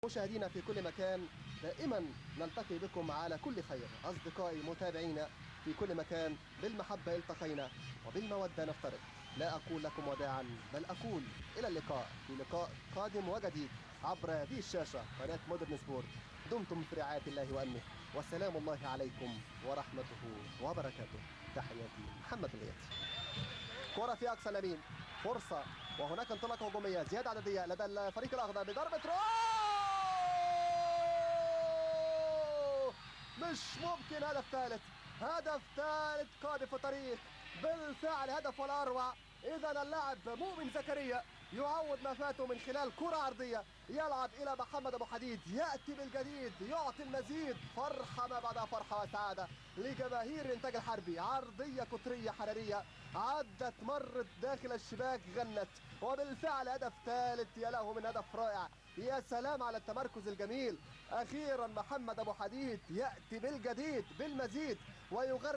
مشاهدينا في كل مكان، دائما نلتقي بكم على كل خير. أصدقائي متابعينا في كل مكان، بالمحبة التقينا وبالمودة نفترق. لا أقول لكم وداعا، بل أقول إلى اللقاء في لقاء قادم وجديد عبر هذه الشاشة قناة مودرن سبورت. دمتم في رعاية الله وأمنه، والسلام الله عليكم ورحمته وبركاته. تحياتي محمد الغيث. كرة في أقصى اليمين، فرصة وهناك انطلاقة هجومية، زيادة عددية لدى الفريق الأخضر بضربة مش ممكن. هدف ثالث، هدف ثالث قاذف الطريق، بالفعل هدف الأروع. إذا اللاعب مؤمن زكريا يعوض ما فاته من خلال كرة عرضية، يلعب إلى محمد أبو حديد، يأتي بالجديد، يعطي المزيد. فرحة ما بعدها فرحة وسعادة لجماهير الإنتاج الحربي. عرضية قطرية حرارية عدت مرت داخل الشباك، غنت، وبالفعل هدف ثالث. يا له من هدف رائع، يا سلام على التمركز الجميل. أخيرا محمد أبو حديد يأتي بالجديد بالمزيد ويغرد